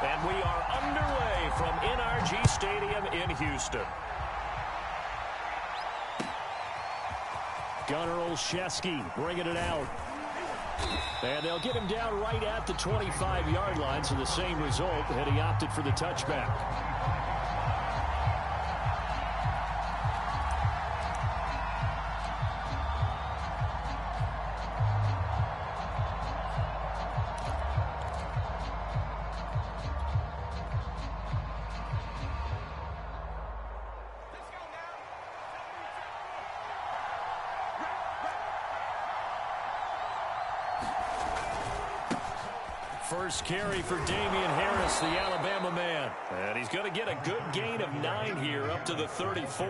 And we are underway from NRG Stadium in Houston. Gunnar Olszewski bringing it out. And they'll get him down right at the 25-yard line, so the same result, and he opted for the touchback. First carry for Damian Harris, the Alabama man. And he's going to get a good gain of 9 here, up to the 34.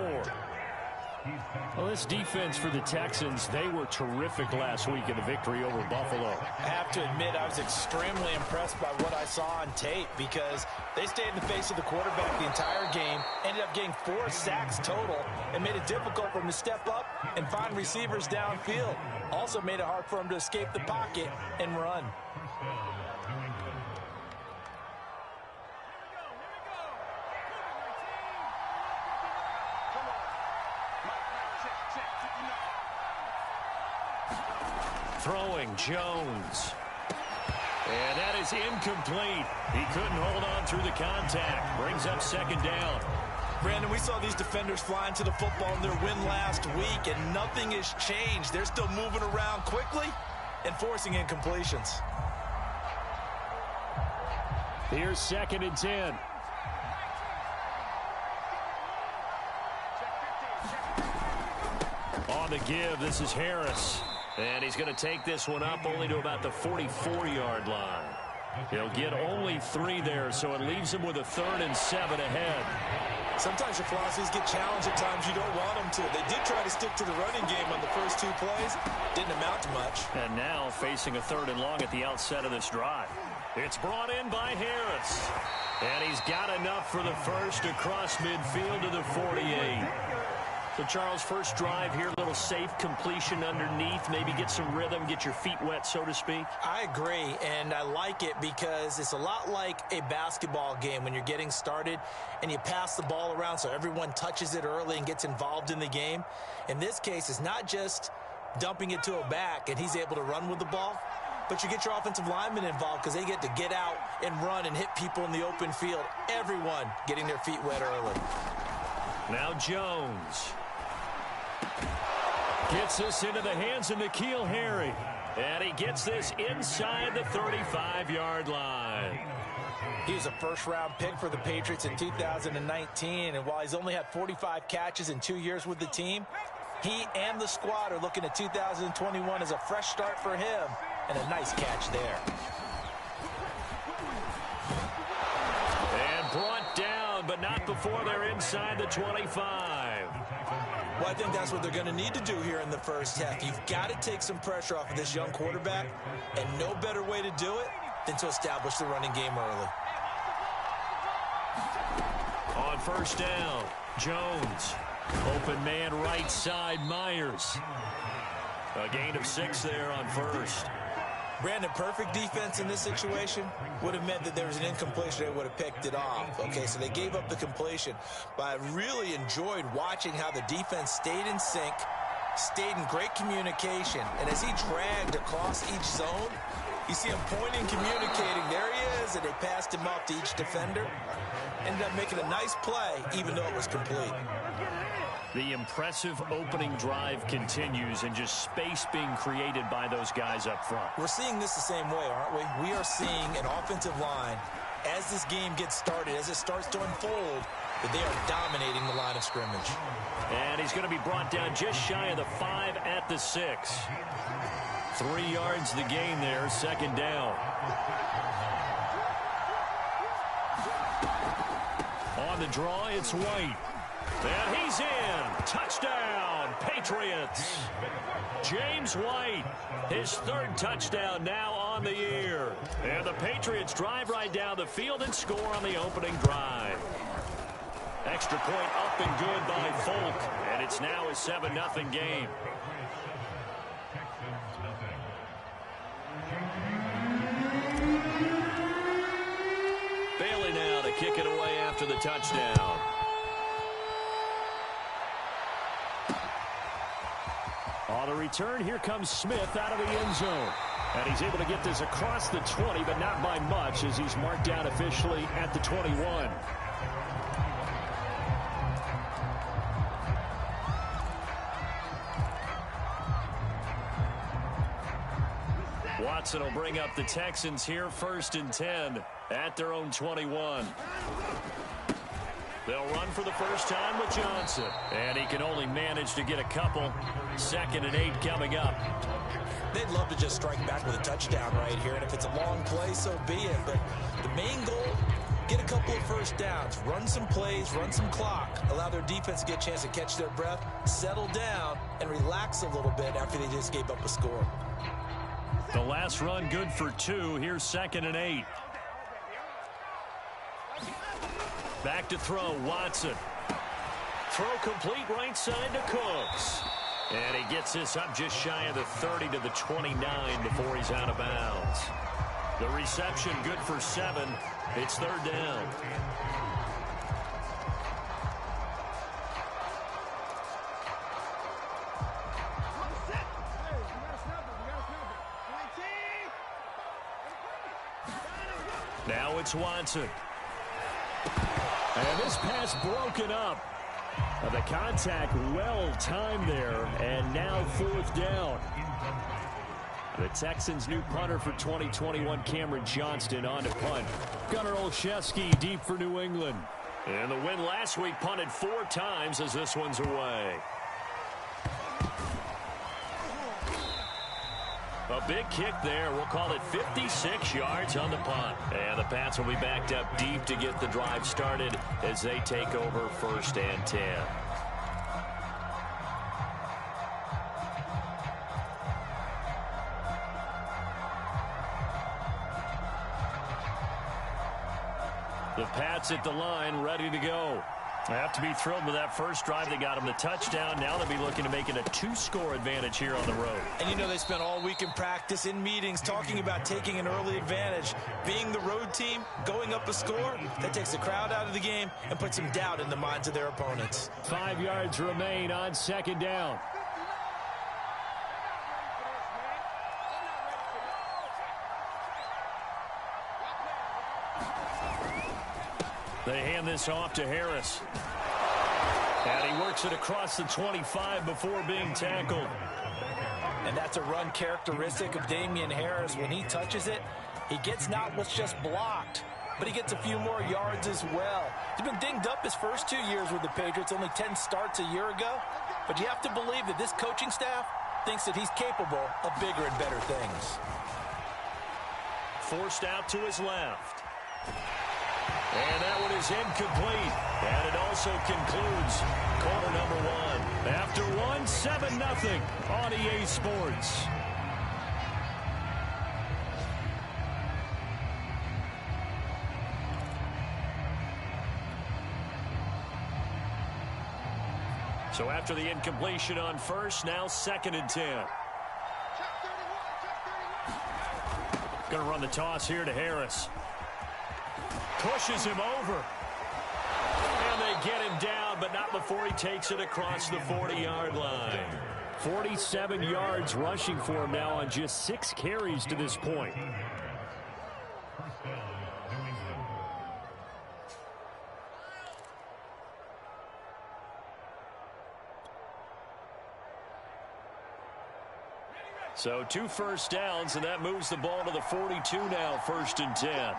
Well, this defense for the Texans, they were terrific last week in the victory over Buffalo. I have to admit, I was extremely impressed by what I saw on tape because they stayed in the face of the quarterback the entire game, ended up getting 4 sacks total, and made it difficult for him to step up and find receivers downfield. Also made it hard for him to escape the pocket and run. Throwing Jones. And that is incomplete. He couldn't hold on through the contact. Brings up second down. Brandon, we saw these defenders flying to the football in their win last week, and nothing has changed. They're still moving around quickly and forcing incompletions. Here's 2nd and 10. On the give, this is Harris. And he's going to take this one up only to about the 44-yard line. He'll get only 3 there, so it leaves him with a 3rd and 7 ahead. Sometimes your philosophies get challenged at times you don't want them to. They did try to stick to the running game on the first 2 plays. Didn't amount to much. And now facing a 3rd and long at the outset of this drive. It's brought in by Harris. And he's got enough for the first across midfield to the 48. So, Charles, first drive here, a little safe completion underneath, maybe get some rhythm, get your feet wet, so to speak. I agree, and I like it because it's a lot like a basketball game when you're getting started and you pass the ball around so everyone touches it early and gets involved in the game. In this case, it's not just dumping it to a back and he's able to run with the ball, but you get your offensive linemen involved because they get to get out and run and hit people in the open field. Everyone getting their feet wet early. Now Jones. Gets this into the hands of N'Keal Harry. And he gets this inside the 35-yard line. He was a first-round pick for the Patriots in 2019. And while he's only had 45 catches in 2 years with the team, he and the squad are looking at 2021 as a fresh start for him. And a nice catch there. And brought down, but not before they're inside the 25. Well, I think that's what they're going to need to do here in the first half. You've got to take some pressure off of this young quarterback, and no better way to do it than to establish the running game early. On first down, Jones. Open man right side, Myers. A gain of 6 there on first. Brandon, perfect defense in this situation would have meant that there was an incompletion. They would have picked it off. Okay, so they gave up the completion. But I really enjoyed watching how the defense stayed in sync, stayed in great communication. And as he dragged across each zone, you see him pointing, communicating. There he is, and they passed him off to each defender. Ended up making a nice play, even though it was complete. The impressive opening drive continues and just space being created by those guys up front. We're seeing this the same way, aren't we? We are seeing an offensive line, as this game gets started, as it starts to unfold, that they are dominating the line of scrimmage. And he's going to be brought down just shy of the 5 at the 6. 3 yards the gain there, second down. On the draw, it's White. And he's in. Touchdown, Patriots. James White, his 3rd touchdown now on the year. And the Patriots drive right down the field and score on the opening drive. Extra point up and good by Folk. And it's now a 7-0 game. kick it away after the touchdown. On the return, here comes Smith out of the end zone. And he's able to get this across the 20, but not by much, as he's marked down officially at the 21. Watson will bring up the Texans here, 1st and 10 at their own 21. They'll run for the first time with Johnson. And he can only manage to get a couple. 2nd and 8 coming up. They'd love to just strike back with a touchdown right here. And if it's a long play, so be it. But the main goal, get a couple of first downs. Run some plays, run some clock. Allow their defense to get a chance to catch their breath, settle down, and relax a little bit after they just gave up a score. The last run good for 2. Here's 2nd and 8. Back to throw, Watson. Throw complete right side to Cooks. And he gets this up just shy of the 30 to the 29 before he's out of bounds. The reception good for 7. It's 3rd down. Now it's Watson. And this pass broken up. The contact well timed there, and now 4th down. The Texans' new punter for 2021, Cameron Johnston, on to punt. Gunnar Olszewski deep for New England. And the win last week punted 4 times as this one's away. A big kick there. We'll call it 56 yards on the punt. And the Pats will be backed up deep to get the drive started as they take over 1st and 10. The Pats at the line, ready to go. They have to be thrilled with that first drive. They got them the touchdown. Now they'll be looking to make it a 2-score advantage here on the road. And you know they spent all week in practice, in meetings, talking about taking an early advantage. Being the road team, going up a score, that takes the crowd out of the game and puts some doubt in the minds of their opponents. 5 yards remain on 2nd down. They hand this off to Harris. And he works it across the 25 before being tackled. And that's a run characteristic of Damian Harris. When he touches it, he gets not what's just blocked, but he gets a few more yards as well. He's been dinged up his first 2 years with the Patriots, only 10 starts a year ago. But you have to believe that this coaching staff thinks that he's capable of bigger and better things. Forced out to his left. And that one is incomplete. And it also concludes quarter number 1. After 1, 7-0 on EA Sports. So after the incompletion on first, now 2nd and 10. Going to run the toss here to Harris. Pushes him over. And they get him down, but not before he takes it across the 40-yard line. 47 yards rushing for him now on just 6 carries to this point. So 2 first downs, and that moves the ball to the 42 now, 1st and 10.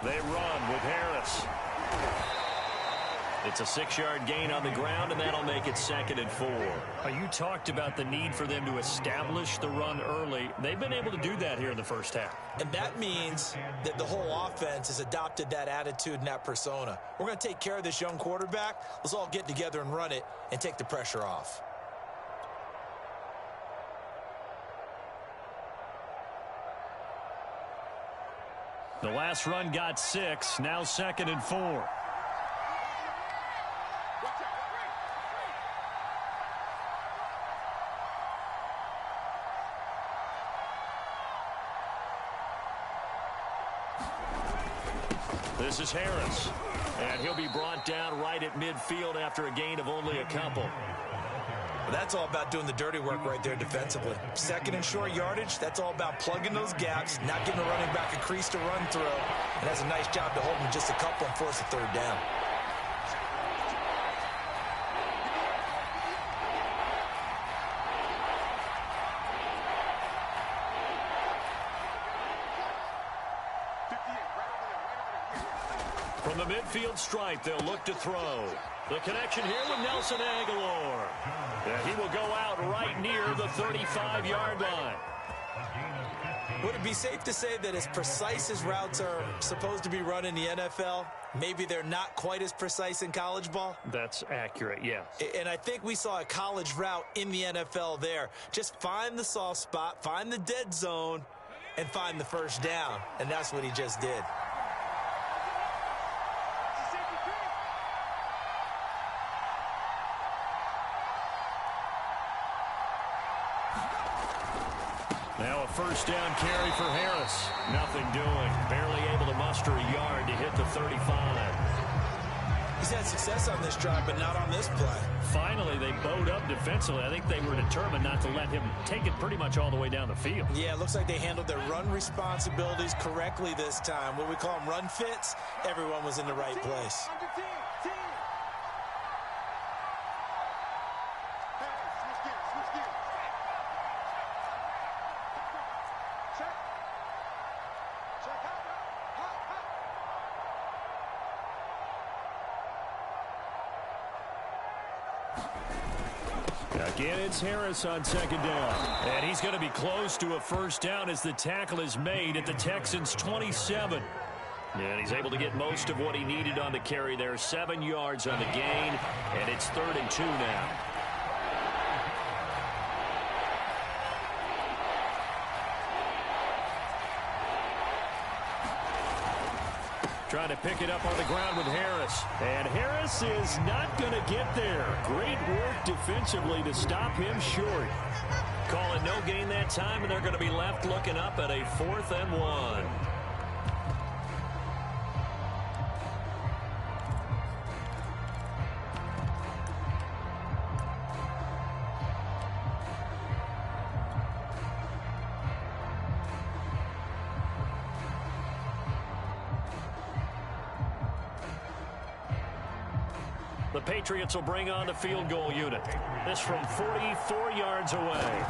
They run with Harris. It's a 6-yard gain on the ground, and that'll make it 2nd and 4. You talked about the need for them to establish the run early. They've been able to do that here in the first half. And that means that the whole offense has adopted that attitude and that persona. We're going to take care of this young quarterback. Let's all get together and run it and take the pressure off. The last run got 6, now 2nd and 4. This is Harris. And he'll be brought down right at midfield after a gain of only a couple. Well, that's all about doing the dirty work right there defensively. Second and short yardage, that's all about plugging those gaps, not giving a running back a crease to run through. And that's a nice job to hold him just a couple and force a third down. From the midfield stripe, they'll look to throw. The connection here with Nelson Aguilar. And he will go out right near the 35-yard line. Would it be safe to say that as precise as routes are supposed to be run in the NFL, maybe they're not quite as precise in college ball? That's accurate, yes. And I think we saw a college route in the NFL there. Just find the soft spot, find the dead zone, and find the first down. And that's what he just did. Now a first down carry for Harris. Nothing doing. Barely able to muster a yard to hit the 35. He's had success on this drive, but not on this play. Finally, they bowed up defensively. I think they were determined not to let him take it pretty much all the way down the field. Yeah, it looks like they handled their run responsibilities correctly this time. What we call them run fits, everyone was in the right place. Again, it's Harris on second down. And he's going to be close to a first down as the tackle is made at the Texans' 27. And he's able to get most of what he needed on the carry there. 7 yards on the gain, and it's 3rd and 2 now. Trying to pick it up on the ground with Harris. And Harris is not going to get there. Great work defensively to stop him short. Call it no gain that time, and they're going to be left looking up at a 4th and 1. The Patriots will bring on the field goal unit. This from 44 yards away.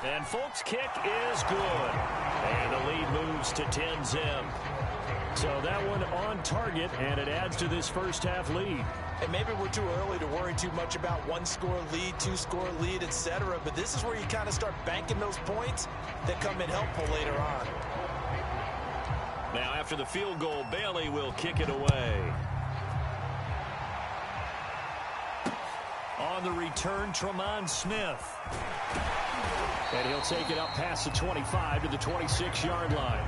And Folk's kick is good. And the lead moves to 10-zip. So that one on target, and it adds to this first half lead. And maybe we're too early to worry too much about 1-score lead, 2-score lead, etc. But this is where you kind of start banking those points that come in helpful later on. Now after the field goal, Bailey will kick it away. On the return, Tremont Smith. And he'll take it up past the 25 to the 26-yard line.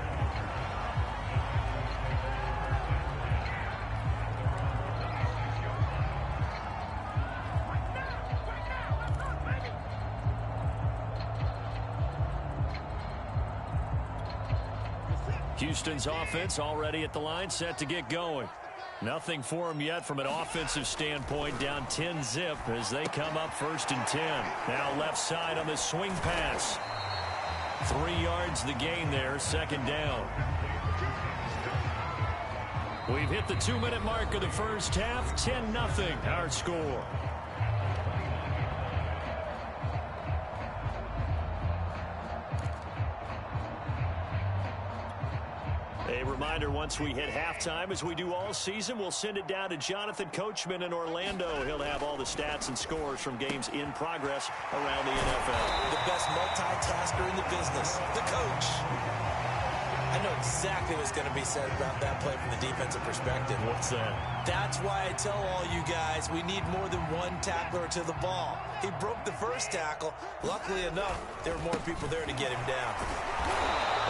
Houston's offense already at the line, set to get going. Nothing for them yet from an offensive standpoint, down 10-zip as they come up 1st and 10. Now left side on the swing pass. 3 yards the gain there, 2nd down. We've hit the 2-minute mark of the first half, 10-0 our score. A reminder, once we hit halftime, as we do all season, we'll send it down to Jonathan Coachman in Orlando. He'll have all the stats and scores from games in progress around the NFL. The best multitasker in the business, the coach. I know exactly what's going to be said about that play from the defensive perspective. What's that? That's why I tell all you guys we need more than one tackler to the ball. He broke the first tackle. Luckily enough, there were more people there to get him down.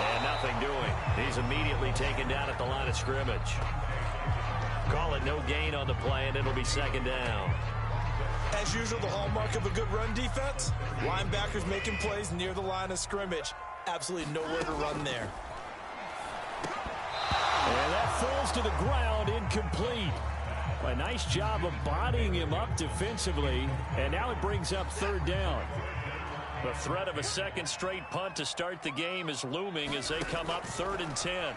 And nothing doing. He's immediately taken down at the line of scrimmage. Call it no gain on the play, and it'll be 2nd down. As usual, the hallmark of a good run defense, linebackers making plays near the line of scrimmage. Absolutely nowhere to run there. And that falls to the ground, incomplete. A nice job of bodying him up defensively, and now it brings up third down. The threat of a second straight punt to start the game is looming as they come up 3rd and 10. And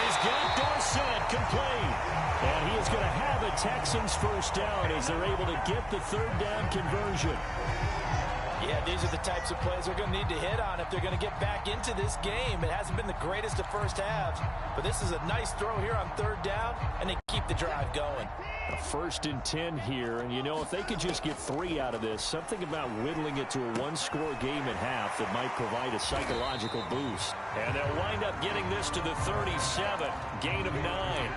he's got Dorsett complete. And he is going to have a Texans first down as they're able to get the third down conversion. Yeah, these are the types of plays they're going to need to hit on if they're going to get back into this game. It hasn't been the greatest of first halves, but this is a nice throw here on third down, and they keep the drive going. A 1st and 10 here, and you know, if they could just get 3 out of this, something about whittling it to a one-score game at half that might provide a psychological boost. And they'll wind up getting this to the 37, gain of 9.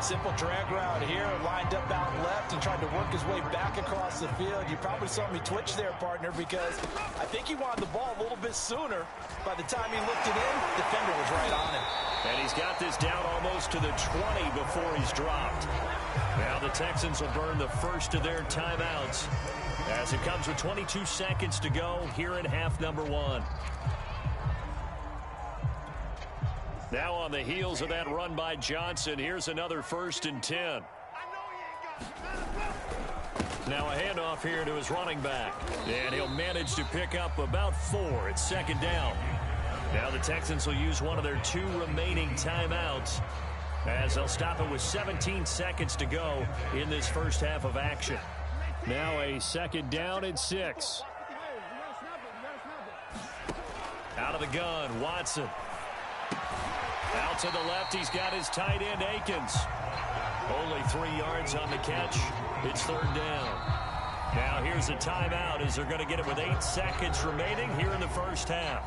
Simple drag route here, lined up out left and tried to work his way back across the field. You probably saw me twitch there, partner, because I think he wanted the ball a little bit sooner. By the time he looked it in, the defender was right on him. And he's got this down almost to the 20 before he's dropped. Now the Texans will burn the first of their timeouts as it comes with 22 seconds to go here in half number 1. Now on the heels of that run by Johnson, here's another 1st and 10. Now a handoff here to his running back. And he'll manage to pick up about 4. It's 2nd down. Now the Texans will use one of their 2 remaining timeouts as they'll stop it with 17 seconds to go in this first half of action. Now a 2nd down and 6. Out of the gun, Watson. Out to the left, he's got his tight end, Akins. Only 3 yards on the catch. It's 3rd down. Now here's a timeout as they're going to get it with 8 seconds remaining here in the first half.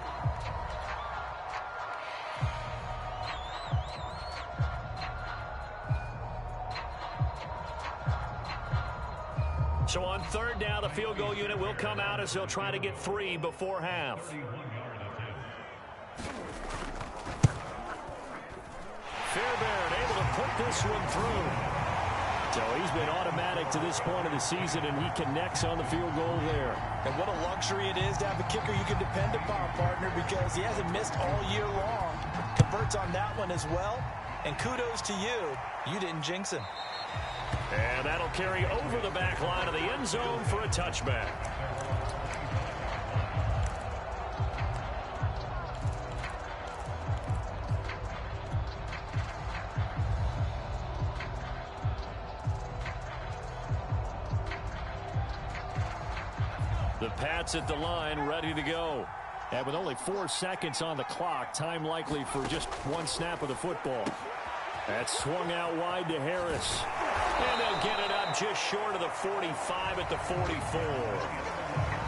So on 3rd down, the field goal unit will come out as they'll try to get 3 before half. Fairbairn able to put this one through. So he's been automatic to this point of the season, and he connects on the field goal there. And what a luxury it is to have a kicker you can depend upon, partner, because he hasn't missed all year long. Converts on that one as well. And kudos to you. You didn't jinx him. And that'll carry over the back line of the end zone for a touchback. The Pats at the line, ready to go. And with only 4 seconds on the clock, time likely for just 1 snap of the football. That's swung out wide to Harris. And they'll get it up just short of the 45 at the 44.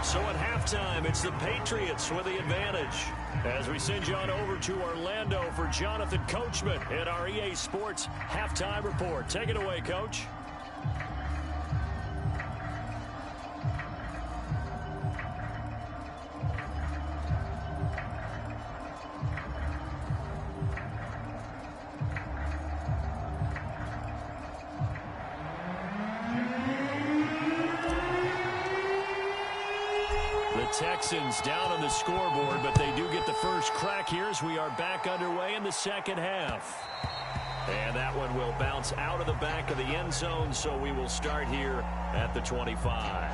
So at halftime, it's the Patriots with the advantage. As we send you on over to Orlando for Jonathan Coachman at our EA Sports Halftime Report. Take it away, Coach. Texans down on the scoreboard, but they do get the first crack here as we are back underway in the second half. And that one will bounce out of the back of the end zone, so we will start here at the 25.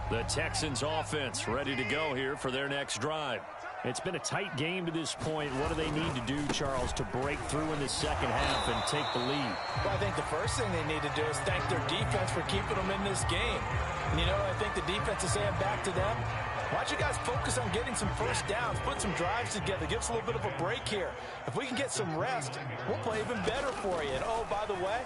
The Texans offense ready to go here for their next drive. It's been a tight game to this point. What do they need to do, Charles, to break through in the second half and take the lead? Well, I think the first thing they need to do is thank their defense for keeping them in this game. And, you know, I think the defense is saying back to them, why don't you guys focus on getting some first downs, put some drives together, give us a little bit of a break here. If we can get some rest, we'll play even better for you. And, oh, by the way,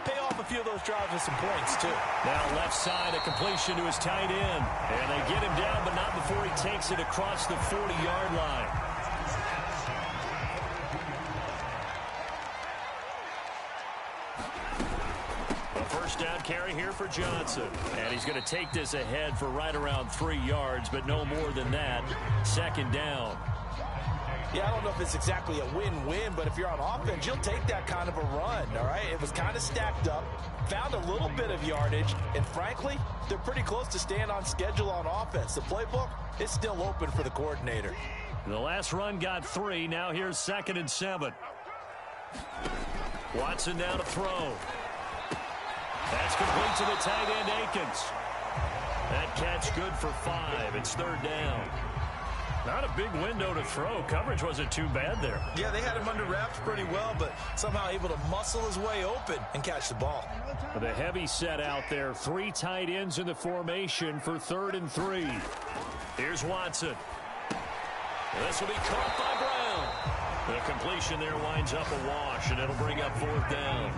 pay off a few of those drives with some points, too. Now left side, a completion to his tight end. And they get him down, but not before he takes it across the 40-yard line. A first down carry here for Johnson. And he's going to take this ahead for right around 3 yards, but no more than that. Second down. Yeah, I don't know if it's exactly a win-win, but if you're on offense, you'll take that kind of a run, all right? It was kind of stacked up, found a little bit of yardage, and frankly, they're pretty close to staying on schedule on offense. The playbook is still open for the coordinator. The last run got 3. Now here's 2nd and 7. Watson now to throw. That's complete to the tight end, Akins. That catch good for 5. It's 3rd down. Not a big window to throw. Coverage wasn't too bad there. Yeah, they had him under wraps pretty well, but somehow able to muscle his way open and catch the ball. With a heavy set out there, 3 tight ends in the formation for 3rd and 3. Here's Watson. This will be caught by Brown. The completion there winds up a wash, and it'll bring up 4th down.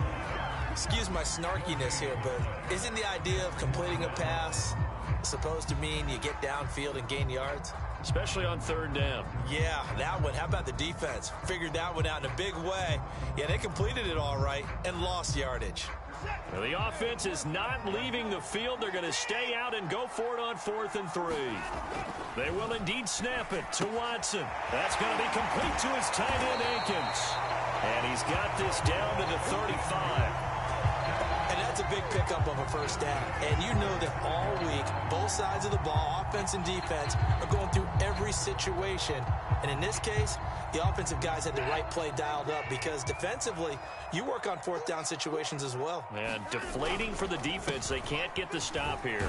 Excuse my snarkiness here, but isn't the idea of completing a pass supposed to mean you get downfield and gain yards? Especially on 3rd down. Yeah, that one. How about the defense? Figured that one out in a big way. Yeah, they completed it all right and lost yardage. Now, the offense is not leaving the field. They're going to stay out and go for it on 4th and 3. They will indeed snap it to Watson. That's going to be complete to his tight end, Akins. And he's got this down to the 35. And that's a big pickup of a first down. And you know that all week, both sides of the ball, offense and defense, are going through every situation. And in this case, the offensive guys had the right play dialed up because defensively, you work on 4th down situations as well. And deflating for the defense. They can't get the stop here.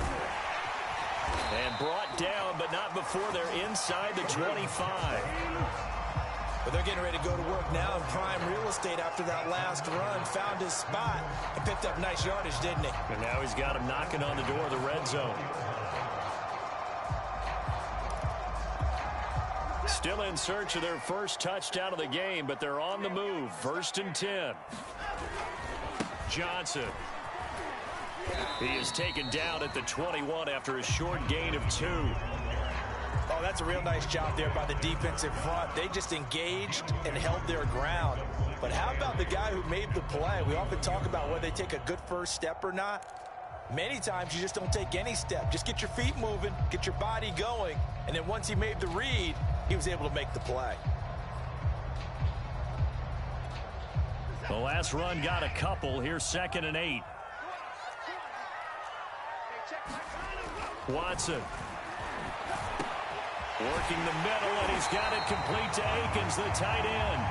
And brought down, but not before they're inside the 25. But they're getting ready to go to work now in prime real estate after that last run. Found his spot and picked up nice yardage, didn't he? And now he's got him knocking on the door of the red zone. Still in search of their first touchdown of the game, but they're on the move. 1st and 10. Johnson. He is taken down at the 21 after a short gain of 2. Oh, that's a real nice job there by the defensive front. They just engaged and held their ground. But how about the guy who made the play? We often talk about whether they take a good first step or not. Many times you just don't take any step. Just get your feet moving, get your body going, and then once he made the read, he was able to make the play. The last run got a couple. Here's 2nd and 8. Watson. Working the middle, and he's got it complete to Akins, the tight end.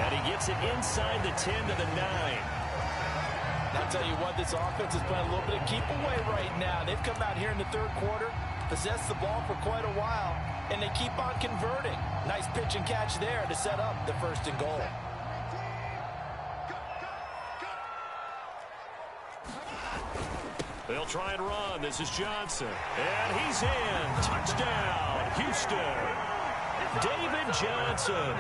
And he gets it inside the 10 to the 9. I'll tell you what, this offense is playing a little bit of keep away right now. They've come out here in the 3rd quarter, possessed the ball for quite a while, and they keep on converting. Nice pitch and catch there to set up the 1st and goal. They'll try and run. This is Johnson. And he's in. Touchdown, Houston. David Johnson.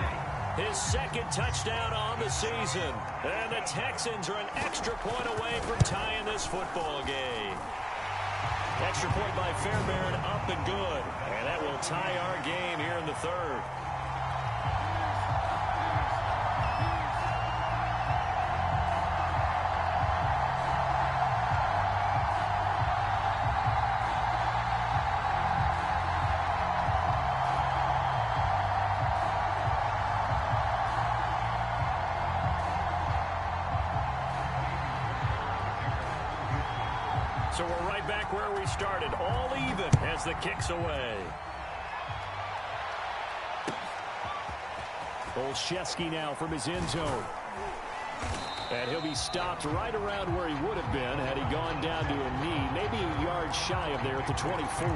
His 2nd touchdown on the season. And the Texans are an extra point away from tying this football game. Extra point by Fairbairn, up and good. And that will tie our game here in the 3rd. So we're right back where we started, all even as the kick's away. Olszewski now from his end zone. And he'll be stopped right around where he would have been had he gone down to a knee, maybe a yard shy of there at the 24.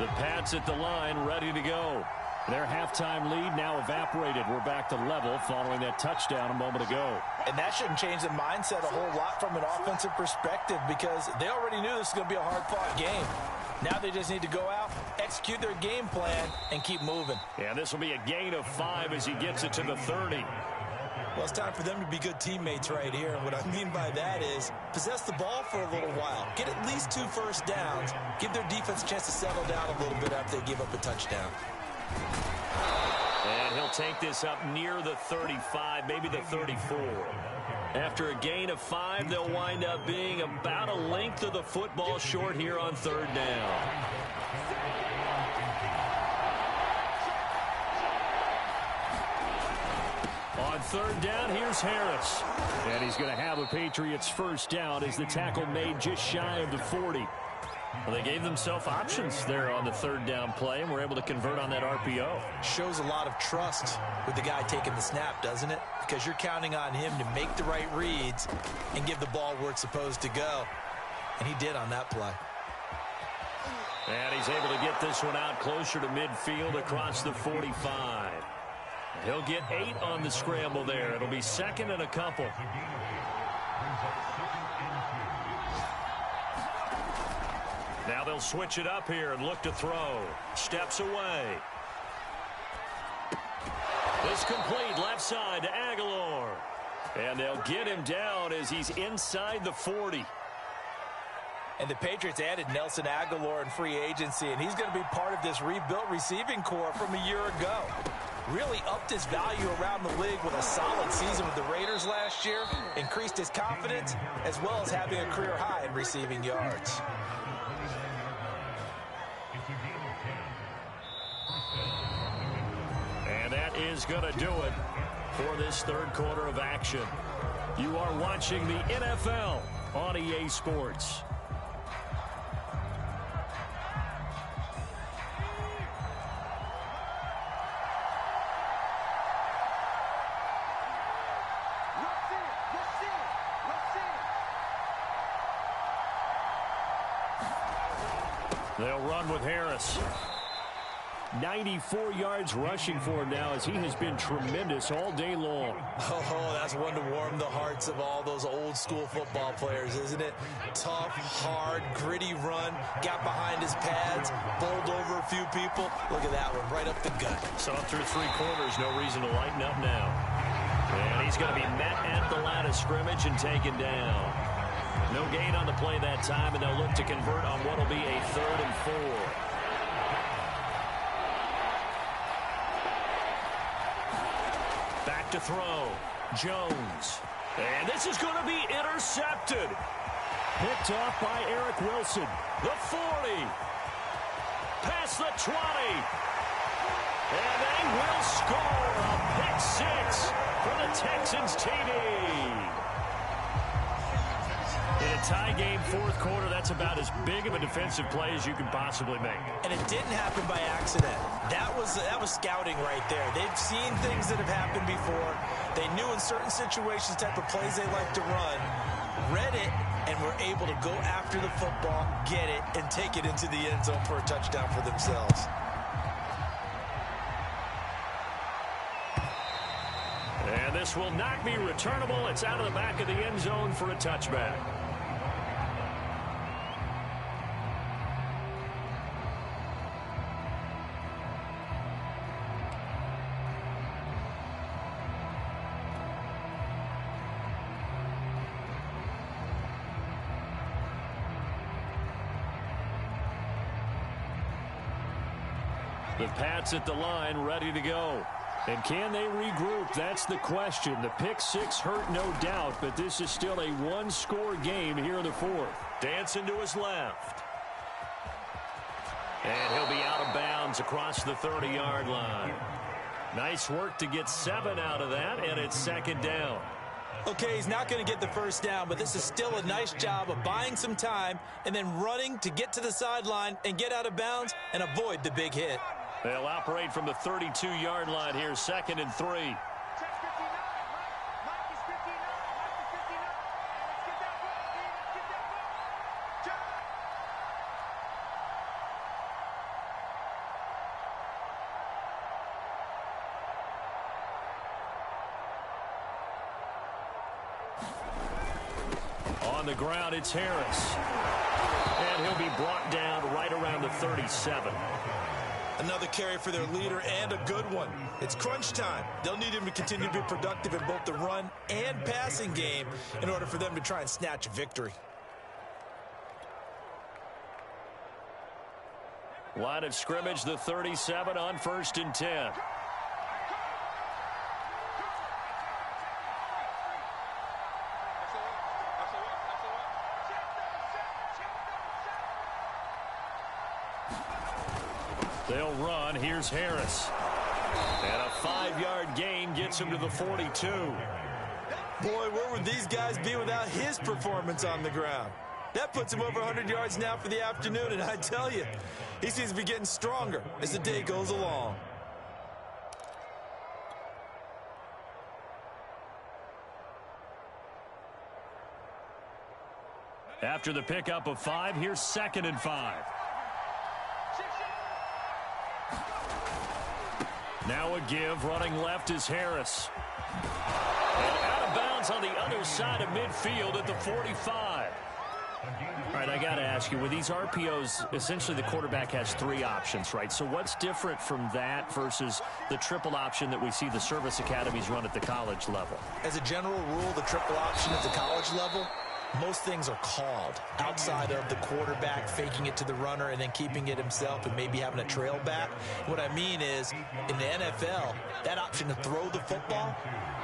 The Pats at the line, ready to go. Their halftime lead now evaporated. We're back to level following that touchdown a moment ago. And that shouldn't change the mindset a whole lot from an offensive perspective because they already knew this was going to be a hard-fought game. Now they just need to go out, execute their game plan, and keep moving. Yeah, this will be a gain of 5 as he gets it to the 30. Well, it's time for them to be good teammates right here. And what I mean by that is possess the ball for a little while. Get at least 2 first downs. Give their defense a chance to settle down a little bit after they give up a touchdown. And he'll take this up near the 35, maybe the 34. After a gain of 5, they'll wind up being about a length of the football short here on third down. On third down, here's Harris. And he's going to have a Patriots first down as the tackle made just shy of the 40. Well, they gave themselves options there on the third down play and were able to convert on that RPO. Shows a lot of trust with the guy taking the snap, doesn't it? Because you're counting on him to make the right reads and give the ball where it's supposed to go. And he did on that play. And he's able to get this one out closer to midfield across the 45. He'll get 8 on the scramble there. It'll be second and a couple. Now they'll switch it up here and look to throw. Steps away. This complete left side to Aguilar. And they'll get him down as he's inside the 40. And the Patriots added Nelson Aguilar in free agency, and he's going to be part of this rebuilt receiving corps from a year ago. Really upped his value around the league with a solid season with the Raiders last year, increased his confidence, as well as having a career high in receiving yards. And that is going to do it for this third quarter of action. You are watching the NFL on EA Sports. They'll run with Harris. 94 yards rushing for him now as he has been tremendous all day long. Oh, that's one to warm the hearts of all those old school football players, isn't it? Tough, hard, gritty run, got behind his pads, bowled over a few people. Look at that one, right up the gut. Saw through 3 quarters, no reason to lighten up now. And he's going to be met at the line of scrimmage and taken down. No gain on the play that time, and they'll look to convert on what will be a 3rd and 4. Back to throw. Jones. And this is going to be intercepted. Picked off by Eric Wilson. The 40. Past the 20. And they will score a pick 6 for the Texans TD. In a tie game, 4th quarter, that's about as big of a defensive play as you can possibly make. And it didn't happen by accident. That was scouting right there. They've seen things that have happened before. They knew in certain situations the type of plays they like to run, read it, and were able to go after the football, get it, and take it into the end zone for a touchdown for themselves. And this will not be returnable. It's out of the back of the end zone for a touchback. The Pats at the line, ready to go. And can they regroup? That's the question. The pick 6 hurt, no doubt, but this is still a 1-score game here in the 4th. Dancing to his left. And he'll be out of bounds across the 30-yard line. Nice work to get 7 out of that, and it's 2nd down. Okay, he's not going to get the first down, but this is still a nice job of buying some time and then running to get to the sideline and get out of bounds and avoid the big hit. They'll operate from the 32-yard line here, 2nd and 3. On the ground, it's Harris. And he'll be brought down right around the 37. Another carry for their leader and a good one. It's crunch time. They'll need him to continue to be productive in both the run and passing game in order for them to try and snatch a victory. Line of scrimmage, the 37 on 1st and 10. They'll run. Here's Harris. And a 5-yard gain gets him to the 42. Boy, where would these guys be without his performance on the ground? That puts him over 100 yards now for the afternoon, and I tell you, he seems to be getting stronger as the day goes along. After the pickup of 5, here's 2nd and 5. Now a give. Running left is Harris. And out of bounds on the other side of midfield at the 45. All right, I got to ask you, with these RPOs, essentially the quarterback has 3 options, right? So what's different from that versus the triple option that we see the service academies run at the college level? As a general rule, the triple option at the college level, most things are called outside of the quarterback faking it to the runner and then keeping it himself and maybe having a trail back. What I mean is, in the NFL, that option to throw the football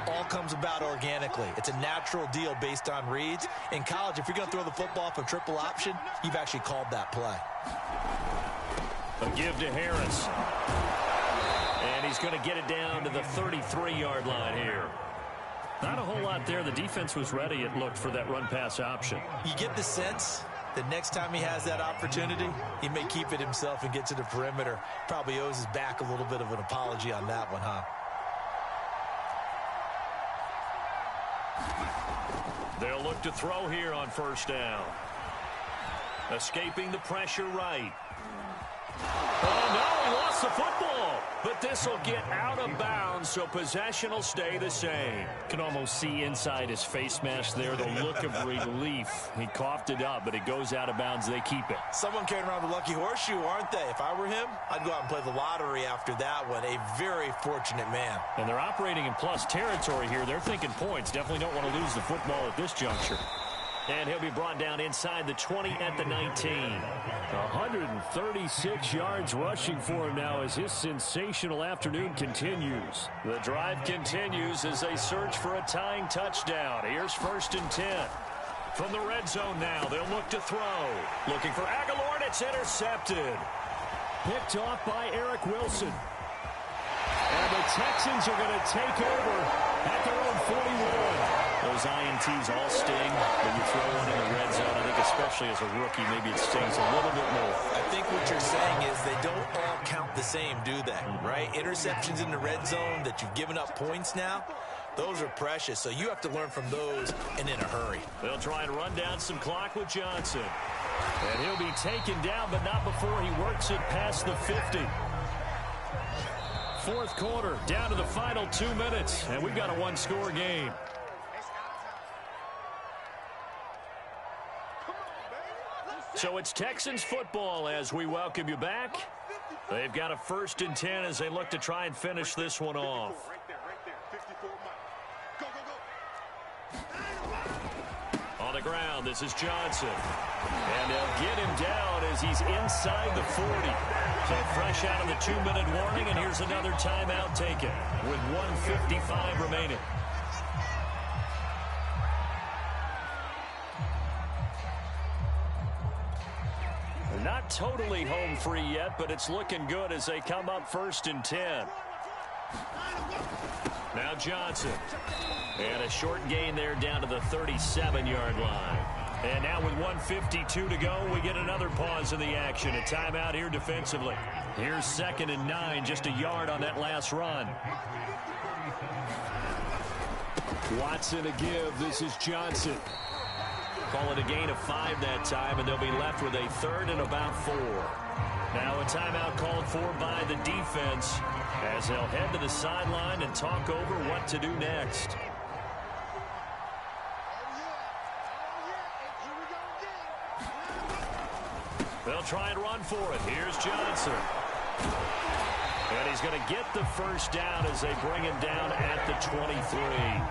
all comes about organically. It's a natural deal based on reads. In college, if you're going to throw the football for triple option, you've actually called that play. A give to Harris. And he's going to get it down to the 33-yard line here. Not a whole lot there. The defense was ready, it looked, for that run-pass option. You get the sense that next time he has that opportunity, he may keep it himself and get to the perimeter. Probably owes his back a little bit of an apology on that one, huh? They'll look to throw here on 1st down. Escaping the pressure right. Oh, no, he lost the football. But this will get out of bounds, so possession will stay the same. Can almost see inside his face mask there the look of relief. He coughed it up, but it goes out of bounds. They keep it. Someone carrying around the lucky horseshoe, aren't they? If I were him, I'd go out and play the lottery after that one. A very fortunate man. And they're operating in plus territory here. They're thinking points. Definitely don't want to lose the football at this juncture. And he'll be brought down inside the 20 at the 19. 136 yards rushing for him now as his sensational afternoon continues. The drive continues as they search for a tying touchdown. Here's 1st and 10. From the red zone now, they'll look to throw. Looking for Aguilar, and it's intercepted. Picked off by Eric Wilson. And the Texans are going to take over at their own 41. Those INTs all sting when you throw one in the red zone. I think especially as a rookie, maybe it stings a little bit more. I think what you're saying is they don't all count the same, do they? Right? Interceptions in the red zone that you've given up points now, those are precious. So you have to learn from those and in a hurry. They'll try and run down some clock with Johnson. And he'll be taken down, but not before he works it past the 50. 4th quarter, down to the final 2 minutes, and we've got a 1-score game. So it's Texans football as we welcome you back. They've got a 1st and 10 as they look to try and finish this one off. On the ground, this is Johnson. And they'll get him down as he's inside the 40. So fresh out of the 2-minute warning, and here's another timeout taken with 1:55 remaining. Not totally home free yet, but it's looking good as they come up 1st and 10. Now Johnson. And a short gain there down to the 37-yard line. And now with 1:52 to go, we get another pause in the action. A timeout here defensively. Here's 2nd and 9, just a yard on that last run. Watson a give. This is Johnson. Call it a gain of 5 that time, and they'll be left with a 3rd and about 4. Now a timeout called for by the defense as they'll head to the sideline and talk over what to do next. They'll try and run for it. Here's Johnson. And he's going to get the 1st down as they bring him down at the 23.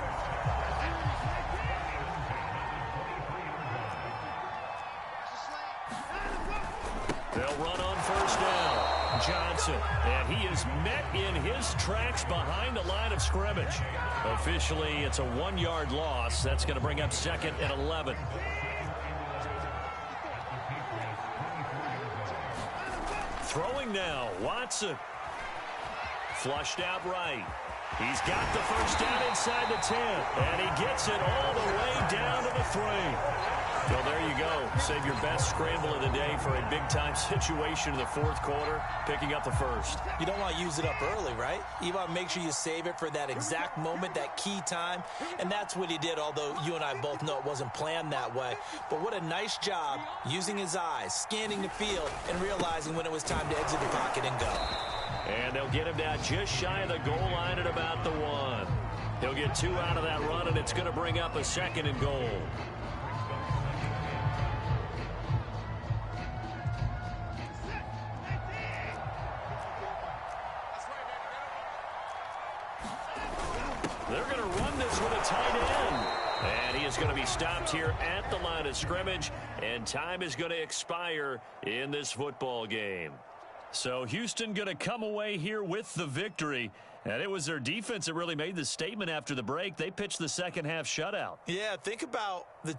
They'll run on 1st down. Johnson, and he is met in his tracks behind the line of scrimmage. Officially, it's a 1-yard loss. That's going to bring up 2nd and 11. Throwing now, Watson. Flushed out right. He's got the first down inside the 10, and he gets it all the way down to the 3. Well, there you go. Save your best scramble of the day for a big-time situation in the fourth quarter, picking up the first. You don't want to use it up early, right? You want to make sure you save it for that exact moment, that key time, and that's what he did, although you and I both know it wasn't planned that way. But what a nice job using his eyes, scanning the field, and realizing when it was time to exit the pocket and go. And they'll get him down just shy of the goal line at about the 1. He'll get 2 out of that run, and it's going to bring up a 2nd and goal. They're going to run this with a tight end. And he is going to be stopped here at the line of scrimmage, and time is going to expire in this football game. So Houston going to come away here with the victory. And it was their defense that really made the statement after the break. They pitched the second half shutout. Yeah, think about the